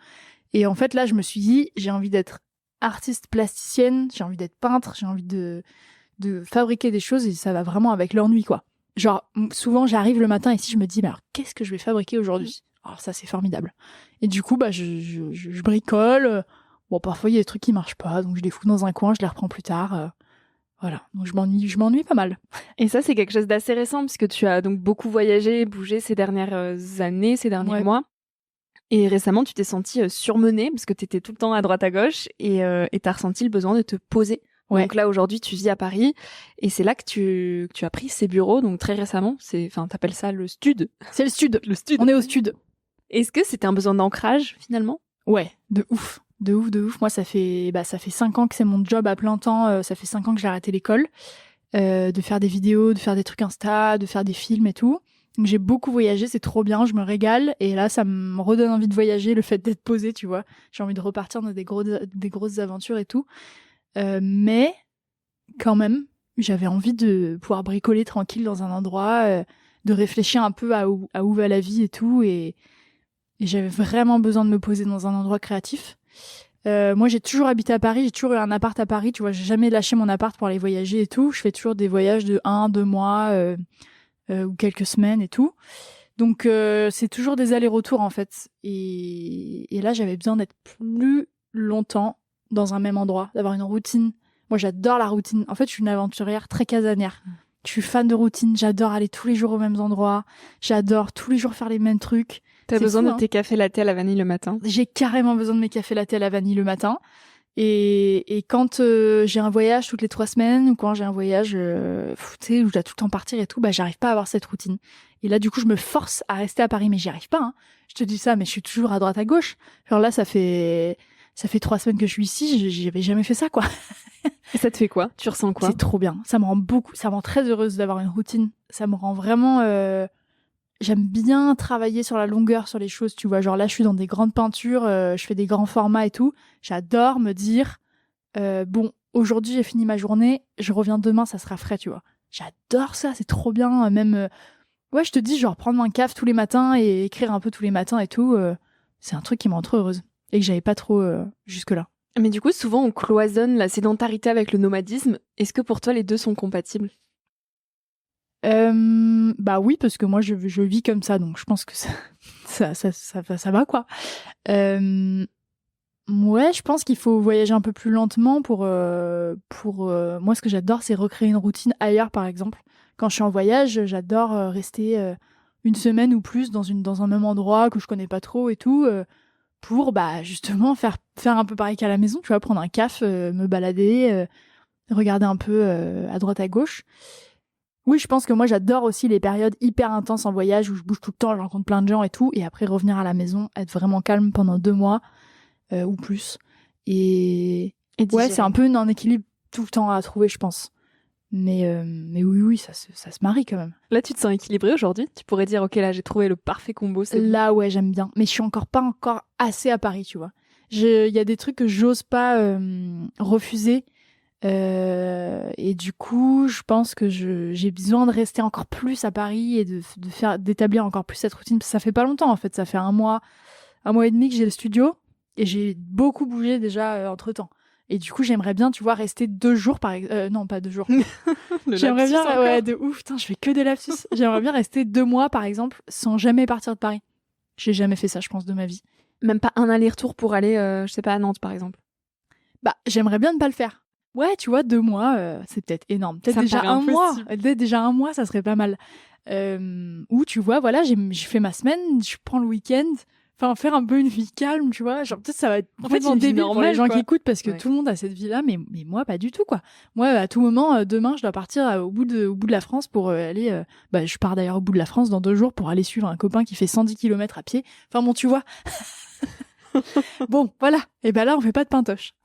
Et en fait, là, je me suis dit, j'ai envie d'être artiste plasticienne, j'ai envie d'être peintre, j'ai envie de fabriquer des choses, et ça va vraiment avec l'ennui, quoi. Genre, souvent, j'arrive le matin ici, je me dis, mais alors, qu'est-ce que je vais fabriquer aujourd'hui? Alors ça, c'est formidable. Et du coup, je bricole. Bon, parfois, il y a des trucs qui marchent pas, donc je les fous dans un coin, je les reprends plus tard. Voilà, donc je m'ennuie pas mal. Et ça, c'est quelque chose d'assez récent, puisque tu as donc beaucoup voyagé, bougé ces dernières années, ces derniers mois. Et récemment, tu t'es sentie surmenée, parce que tu étais tout le temps à droite à gauche, et tu as ressenti le besoin de te poser. Ouais. Donc là, aujourd'hui, tu vis à Paris, et c'est là que tu as pris ces bureaux, donc très récemment. T'appelles ça le stud. C'est le stud. On est au stud. Est-ce que c'était un besoin d'ancrage, finalement? Ouais, de ouf. De ouf. Moi, ça fait 5 ans que c'est mon job à plein temps. Ça fait 5 ans que j'ai arrêté l'école. De faire des vidéos, de faire des trucs Insta, de faire des films et tout. Donc, j'ai beaucoup voyagé, c'est trop bien, je me régale. Et là, ça me redonne envie de voyager, le fait d'être posée, tu vois. J'ai envie de repartir dans des grosses aventures et tout. Mais, quand même, j'avais envie de pouvoir bricoler tranquille dans un endroit, de réfléchir un peu à où va la vie et tout. Et j'avais vraiment besoin de me poser dans un endroit créatif. Moi, j'ai toujours habité à Paris, j'ai toujours eu un appart à Paris, tu vois, j'ai jamais lâché mon appart pour aller voyager et tout. Je fais toujours des voyages de 1-2 mois ou quelques semaines et tout. Donc, c'est toujours des allers-retours, en fait. Et là, j'avais besoin d'être plus longtemps dans un même endroit, d'avoir une routine. Moi, j'adore la routine. En fait, je suis une aventurière très casanière. Je suis fan de routine, j'adore aller tous les jours aux mêmes endroits. J'adore tous les jours faire les mêmes trucs. T'as besoin de tes cafés latte à la vanille le matin? J'ai carrément besoin de mes cafés latte à la vanille le matin. Et quand j'ai un voyage toutes les 3 semaines, ou quand j'ai un voyage où je dois tout le temps partir et tout, j'arrive pas à avoir cette routine. Et là, du coup, je me force à rester à Paris, mais j'y arrive pas. Hein. Je te dis ça, mais je suis toujours à droite à gauche. Genre là, ça fait ça fait 3 semaines que je suis ici, j'avais jamais fait ça, quoi. Et ça te fait quoi? Tu ressens quoi? C'est trop bien. Ça me rend très heureuse d'avoir une routine. Ça me rend vraiment... J'aime bien travailler sur la longueur, sur les choses, tu vois. Genre là, je suis dans des grandes peintures, je fais des grands formats et tout. J'adore me dire, bon, aujourd'hui, j'ai fini ma journée, je reviens demain, ça sera frais, tu vois. J'adore ça, c'est trop bien. Même, ouais, je te dis, genre prendre un café tous les matins et écrire un peu tous les matins et tout, c'est un truc qui me rend trop heureuse. Et que j'avais pas trop jusque-là. Mais du coup, souvent, on cloisonne la sédentarité avec le nomadisme. Est-ce que pour toi, les deux sont compatibles? Bah oui, parce que moi je vis comme ça, donc je pense que ça va, quoi. Ouais, je pense qu'il faut voyager un peu plus lentement pour moi, ce que j'adore, c'est recréer une routine ailleurs, par exemple. Quand je suis en voyage, j'adore rester une semaine ou plus dans un même endroit que je connais pas trop et tout, pour bah justement faire un peu pareil qu'à la maison, tu vois, prendre un café, me balader, regarder un peu à droite à gauche. Oui, je pense que moi j'adore aussi les périodes hyper intenses en voyage où je bouge tout le temps, je rencontre plein de gens et tout, et après revenir à la maison, être vraiment calme pendant 2 mois ou plus. Et ouais, c'est un peu un équilibre tout le temps à trouver, je pense. Mais oui, ça se marie quand même. Là, tu te sens équilibrée aujourd'hui? Tu pourrais dire, ok, là, j'ai trouvé le parfait combo. Là, ouais, j'aime bien. Mais je suis pas encore assez à Paris, tu vois. Il y a des trucs que j'ose pas refuser. Et du coup, je pense que j'ai besoin de rester encore plus à Paris et d'établir encore plus cette routine. Parce que ça fait pas longtemps, en fait. Ça fait un mois et demi que j'ai le studio. Et j'ai beaucoup bougé déjà entre-temps. Et du coup, j'aimerais bien, tu vois, rester 2 jours par exemple. Non, pas 2 jours. J'aimerais bien, encore. ouais, de ouf, putain, je fais que des lapsus. J'aimerais bien rester 2 mois, par exemple, sans jamais partir de Paris. J'ai jamais fait ça, je pense, de ma vie. Même pas un aller-retour pour aller, je sais pas, à Nantes, par exemple. Bah, j'aimerais bien ne pas le faire. Ouais, tu vois, 2 mois, c'est peut-être énorme. Peut-être déjà un mois. Peut-être déjà un mois, ça serait pas mal. Ou, tu vois, voilà, j'ai fait ma semaine, je prends le week-end. Enfin, faire un peu une vie calme, tu vois. Genre, peut-être ça va être complètement débile pour les gens qui écoutent parce que tout le monde a cette vie-là, mais moi, pas du tout, quoi. Moi, à tout moment, demain, je dois partir au bout de la France pour aller... je pars d'ailleurs au bout de la France dans 2 jours pour aller suivre un copain qui fait 110 km à pied. Enfin, bon, tu vois. Bon, voilà. Et ben là, on fait pas de pintoche.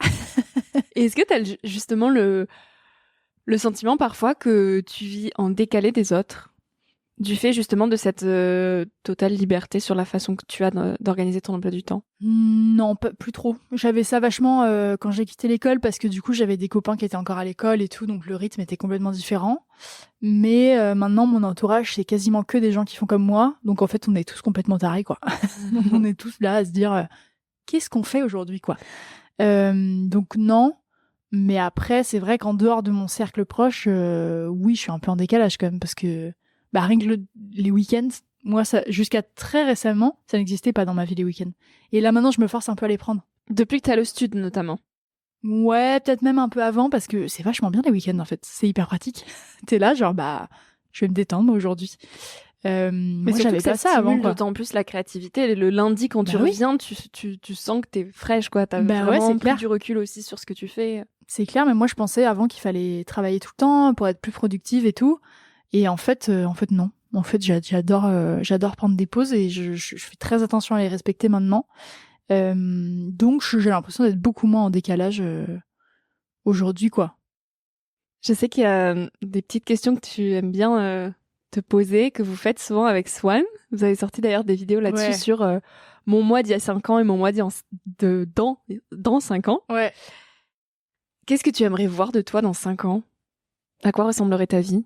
Et est-ce que t'as justement le sentiment parfois que tu vis en décalé des autres? Du fait justement de cette totale liberté sur la façon que tu as d'organiser ton emploi du temps? Non, plus trop. J'avais ça vachement quand j'ai quitté l'école parce que du coup j'avais des copains qui étaient encore à l'école et tout, donc le rythme était complètement différent. Mais maintenant mon entourage c'est quasiment que des gens qui font comme moi, donc en fait on est tous complètement tarés, quoi. On est tous là à se dire qu'est-ce qu'on fait aujourd'hui, quoi. Donc non. Mais après c'est vrai qu'en dehors de mon cercle proche, oui je suis un peu en décalage quand même parce que rien que les week-ends, moi, ça, jusqu'à très récemment, ça n'existait pas dans ma vie, les week-ends. Et là, maintenant, je me force un peu à les prendre. Depuis que t'as le stud, notamment. Ouais, peut-être même un peu avant, parce que c'est vachement bien, les week-ends, en fait. C'est hyper pratique. T'es là, genre, je vais me détendre aujourd'hui. Mais moi, j'avais pas ça avant, quoi. D'autant plus la créativité. Le lundi, quand tu reviens, tu sens que t'es fraîche, quoi. T'as vraiment pris du recul aussi sur ce que tu fais. C'est clair, mais moi, je pensais avant qu'il fallait travailler tout le temps pour être plus productive et tout. Et en fait, non. En fait, j'adore prendre des pauses et je fais très attention à les respecter maintenant. Donc, j'ai l'impression d'être beaucoup moins en décalage aujourd'hui, quoi. Je sais qu'il y a des petites questions que tu aimes bien te poser, que vous faites souvent avec Swan. Vous avez sorti d'ailleurs des vidéos là-dessus sur mon moi d'il y a 5 ans et mon moi dans 5 ans. Ouais. Qu'est-ce que tu aimerais voir de toi dans 5 ans? À quoi ressemblerait ta vie?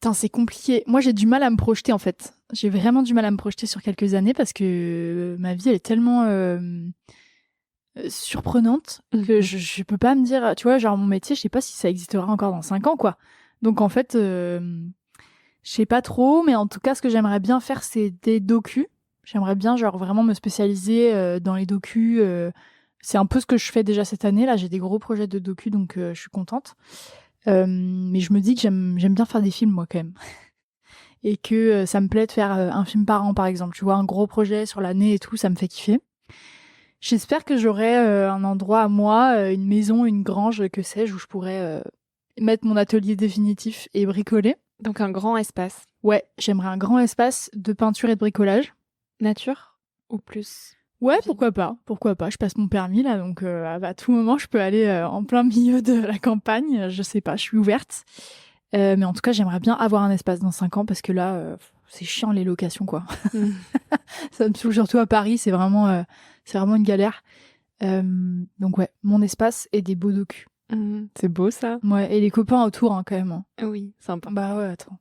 Putain, c'est compliqué. Moi, j'ai du mal à me projeter, en fait. J'ai vraiment du mal à me projeter sur quelques années parce que ma vie, elle est tellement surprenante que je peux pas me dire... Tu vois, genre, mon métier, je sais pas si ça existera encore dans 5 ans, quoi. Donc, en fait, je sais pas trop, mais en tout cas, ce que j'aimerais bien faire, c'est des docus. J'aimerais bien, genre, vraiment me spécialiser dans les docus. C'est un peu ce que je fais déjà cette année. Là, j'ai des gros projets de docus, donc je suis contente. Mais je me dis que j'aime bien faire des films, moi, quand même. Et que ça me plaît de faire un film par an, par exemple. Tu vois, un gros projet sur l'année et tout, ça me fait kiffer. J'espère que j'aurai un endroit à moi, une maison, une grange, que sais-je, où je pourrais mettre mon atelier définitif et bricoler. Donc un grand espace. Ouais, j'aimerais un grand espace de peinture et de bricolage. Nature ou plus Ouais, pourquoi pas. Je passe mon permis là, donc à tout moment, je peux aller en plein milieu de la campagne. Je sais pas, je suis ouverte. Mais en tout cas, j'aimerais bien avoir un espace dans 5 ans parce que là, c'est chiant les locations, quoi. Ça me saoule surtout à Paris, c'est vraiment une galère. Donc ouais, mon espace et des beaux docus. C'est beau ça. Ouais, et les copains autour hein, quand même. Hein. Oui, sympa. Bah ouais, attends.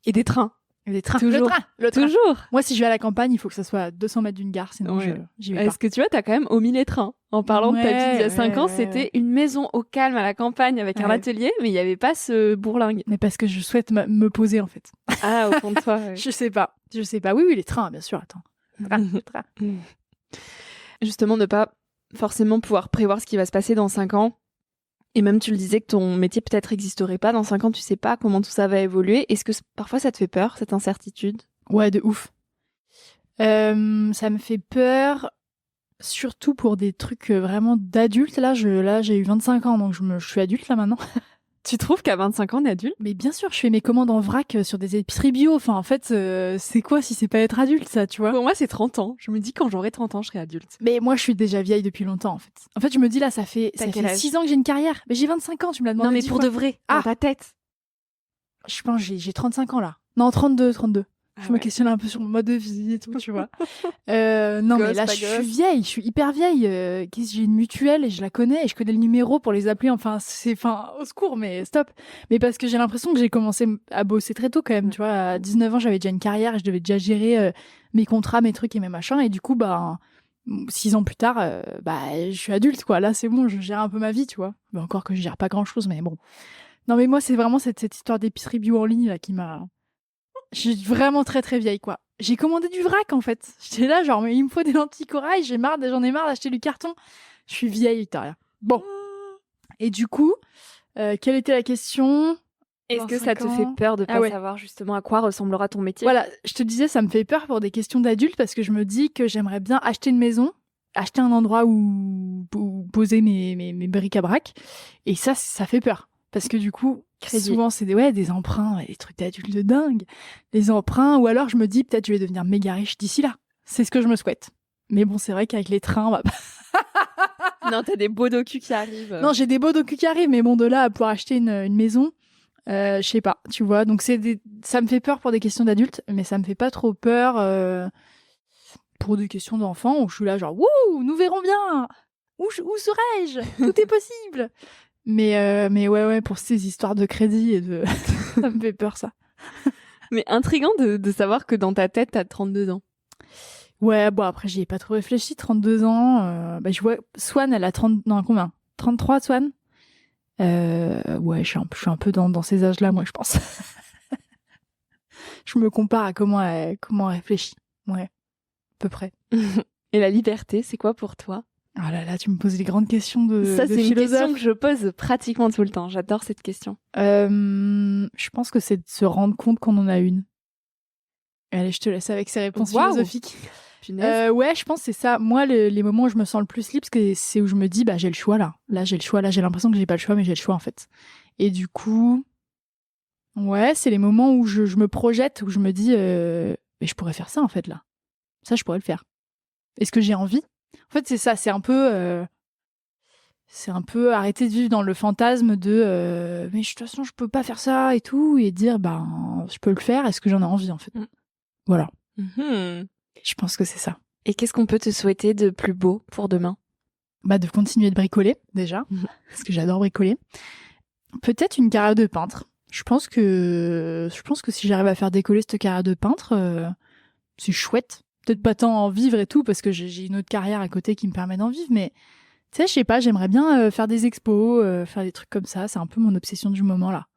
Et des trains. Et des trains. Toujours. Le train. Toujours. Moi, si je vais à la campagne, il faut que ça soit à 200 mètres d'une gare, sinon j'y vais pas. Est-ce que tu vois, t'as quand même omis les trains. En parlant de ta vie d'il y a 5 ans, c'était une maison au calme à la campagne avec un atelier, mais il n'y avait pas ce bourlingue. Mais parce que je souhaite me poser, en fait. Ah, au fond de toi. Ouais. Je sais pas. Oui, les trains, bien sûr, attends. Le train. Justement, ne pas forcément pouvoir prévoir ce qui va se passer dans 5 ans. Et même, tu le disais que ton métier peut-être n'existerait pas. Dans 5 ans, tu sais pas comment tout ça va évoluer. Est-ce que parfois ça te fait peur, cette incertitude ? Ouais, de ouf. Ça me fait peur, surtout pour des trucs vraiment d'adultes. Là, j'ai eu 25 ans, donc je suis adulte là maintenant. Tu trouves qu'à 25 ans, on est adulte ? Mais bien sûr, je fais mes commandes en vrac sur des épiceries bio. Enfin, en fait, c'est quoi si c'est pas être adulte, ça, tu vois ? Pour moi, c'est 30 ans. Je me dis quand j'aurai 30 ans, je serai adulte. Mais moi, je suis déjà vieille depuis longtemps, en fait. En fait, je me dis là, ça fait 6 ans que j'ai une carrière. Mais j'ai 25 ans, tu me l'as demandé. Non, mais pour de vrai, dans ta tête. Je pense que j'ai 35 ans là. Non, 32. Je me questionne un peu sur mon mode de vie et tout, tu vois. Non, mais là, je suis vieille, je suis hyper vieille. J'ai une mutuelle et je la connais et je connais le numéro pour les appeler. Enfin, au secours, mais stop. Mais parce que j'ai l'impression que j'ai commencé à bosser très tôt quand même, tu vois. À 19 ans, j'avais déjà une carrière et je devais déjà gérer mes contrats, mes trucs et mes machins. Et du coup, 6 ans plus tard, je suis adulte, quoi. Là, c'est bon, je gère un peu ma vie, tu vois. Mais encore que je gère pas grand-chose, mais bon. Non, mais moi, c'est vraiment cette histoire d'épicerie bio en ligne là qui m'a... Je suis vraiment très très vieille, quoi. J'ai commandé du vrac, en fait. J'étais là, genre, mais il me faut des lentilles corail, j'en ai marre d'acheter du carton. Je suis vieille, Victoria. Bon. Et du coup, quelle était la question ? Est-ce que ça te fait peur de pas savoir justement à quoi ressemblera ton métier ? Voilà, je te disais, ça me fait peur pour des questions d'adultes parce que je me dis que j'aimerais bien acheter une maison, acheter un endroit où poser mes bric-à-brac. Et ça fait peur. Parce que du coup, souvent, c'est des emprunts, des trucs d'adultes de dingue. Les emprunts, ou alors je me dis, peut-être je vais devenir méga riche d'ici là. C'est ce que je me souhaite. Mais bon, c'est vrai qu'avec les trains, Non, t'as des beaux docus qui arrivent. Non, j'ai des beaux docus qui arrivent, mais bon, de là à pouvoir acheter une maison, je sais pas, tu vois. Donc, ça me fait peur pour des questions d'adultes, mais ça me fait pas trop peur pour des questions d'enfants où je suis là genre, wouh, nous verrons bien. Où serais-je ? Tout est possible. Mais ouais, pour ces histoires de crédit et de... ça me fait peur, ça. Mais intriguant de savoir que dans ta tête, t'as 32 ans. Ouais, bon, après, j'y ai pas trop réfléchi. 32 ans. Je vois, Swan, elle a 30... Non, combien ? 33, Swan ? Ouais, je suis un peu dans ces âges-là, moi, je pense. Je me compare à comment elle réfléchit. Ouais, à peu près. Et la liberté, c'est quoi pour toi ? Ah là là, tu me poses les grandes questions de Ça, c'est philosophe. une question que je pose pratiquement tout le temps. J'adore cette question. Je pense que c'est de se rendre compte qu'on en a une. Allez, je te laisse avec ces réponses philosophiques. Ouais, je pense que c'est ça. Moi, les moments où je me sens le plus libre, c'est où je me dis, j'ai le choix là. Là, j'ai le choix. Là, j'ai l'impression que j'ai pas le choix, mais j'ai le choix en fait. Et du coup, ouais, c'est les moments où je me projette, où je me dis, mais je pourrais faire ça en fait là. Ça, je pourrais le faire. Est-ce que j'ai envie ? En fait, c'est ça. C'est un peu arrêter de vivre dans le fantasme de mais de toute façon, je peux pas faire ça et tout, et dire, je peux le faire. Est-ce que j'en ai envie en fait ? Voilà. Je pense que c'est ça. Et qu'est-ce qu'on peut te souhaiter de plus beau pour demain ? De continuer de bricoler, déjà, parce que j'adore bricoler. Peut-être une carrière de peintre. Je pense que si j'arrive à faire décoller cette carrière de peintre, c'est chouette. Peut-être pas tant en vivre et tout, parce que j'ai une autre carrière à côté qui me permet d'en vivre, mais tu sais, je sais pas, j'aimerais bien faire des expos, faire des trucs comme ça. C'est un peu mon obsession du moment, là.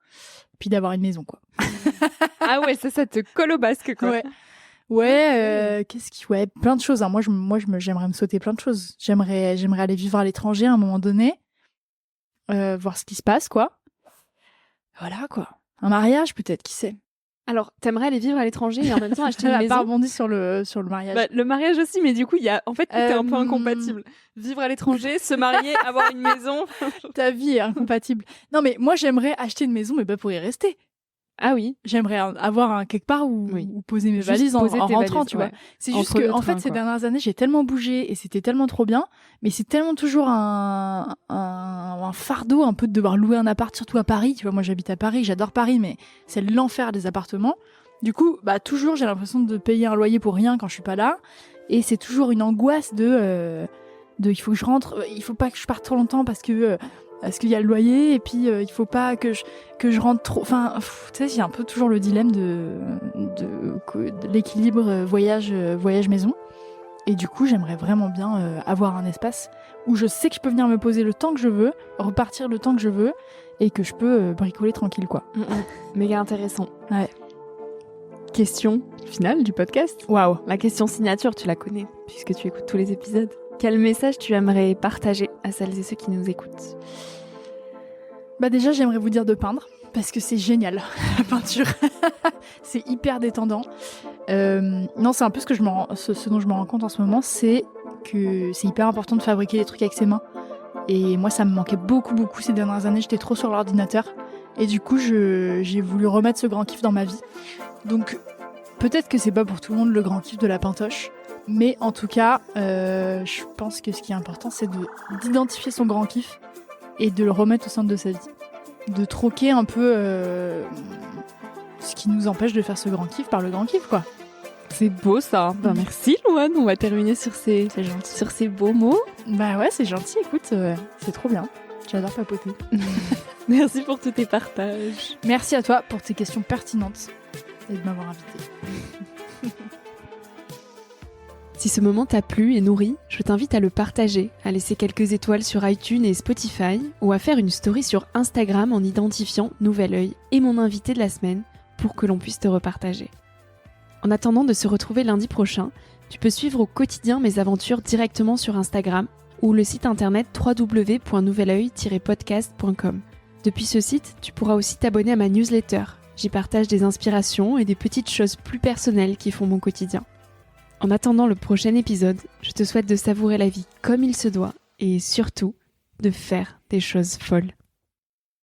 Puis d'avoir une maison, quoi. Ah ouais, ça te colle au basque, quoi. Ouais. Ouais, plein de choses. Hein. Moi, j'aimerais me sauter plein de choses. J'aimerais aller vivre à l'étranger à un moment donné, voir ce qui se passe, quoi. Voilà, quoi. Un mariage, peut-être, qui sait. Alors, t'aimerais aller vivre à l'étranger et en même temps acheter une maison ? Elle a pas rebondi sur le mariage. Le mariage aussi, mais du coup, en fait, tout est un peu incompatible. Vivre à l'étranger, se marier, avoir une maison. Ta vie est incompatible. Non, mais moi, j'aimerais acheter une maison, mais pas pour y rester. Ah oui. J'aimerais avoir quelque part où poser mes Juste valises en poser tes rentrant, valises, tu vois. ouais. C'est juste Entre que, le en train, fait, ces quoi. dernières années, j'ai tellement bougé et c'était tellement trop bien, mais c'est tellement toujours un fardeau un peu de devoir louer un appart, surtout à Paris. Tu vois, moi, j'habite à Paris, j'adore Paris, mais c'est l'enfer des appartements. Du coup, toujours, j'ai l'impression de payer un loyer pour rien quand je suis pas là. Et c'est toujours une angoisse de il faut que je rentre, il faut pas que je parte trop longtemps parce qu'il y a le loyer, et puis il faut pas que je rentre trop. Enfin, tu sais, j'ai un peu toujours le dilemme de l'équilibre voyage maison. Et du coup, j'aimerais vraiment bien avoir un espace où je sais que je peux venir me poser le temps que je veux, repartir le temps que je veux, et que je peux bricoler tranquille, quoi. Méga intéressant. Ouais. Question finale du podcast. Waouh. La question signature, tu la connais, puisque tu écoutes tous les épisodes. Quel message tu aimerais partager à celles et ceux qui nous écoutent ? Déjà, j'aimerais vous dire de peindre, parce que c'est génial, la peinture. C'est hyper détendant. Non, c'est un peu ce dont je me rends compte en ce moment, c'est que c'est hyper important de fabriquer les trucs avec ses mains. Et moi, ça me manquait beaucoup ces dernières années. J'étais trop sur l'ordinateur. Et du coup, j'ai voulu remettre ce grand kiff dans ma vie. Donc, peut-être que c'est pas pour tout le monde le grand kiff de la pintoche. Mais en tout cas, je pense que ce qui est important, c'est d'identifier son grand kiff et de le remettre au centre de sa vie. De troquer un peu ce qui nous empêche de faire ce grand kiff par le grand kiff, quoi. C'est beau ça. Merci Louane, on va terminer sur ces beaux mots. Ouais, c'est gentil, écoute, c'est trop bien. J'adore papoter. Merci pour tous tes partages. Merci à toi pour tes questions pertinentes et de m'avoir invitée. Si ce moment t'a plu et nourri, je t'invite à le partager, à laisser quelques étoiles sur iTunes et Spotify, ou à faire une story sur Instagram en identifiant Nouvel Oeil et mon invité de la semaine pour que l'on puisse te repartager. En attendant de se retrouver lundi prochain, tu peux suivre au quotidien mes aventures directement sur Instagram ou le site internet www.nouveloeil-podcast.com. Depuis ce site, tu pourras aussi t'abonner à ma newsletter. J'y partage des inspirations et des petites choses plus personnelles qui font mon quotidien. En attendant le prochain épisode, je te souhaite de savourer la vie comme il se doit et surtout de faire des choses folles.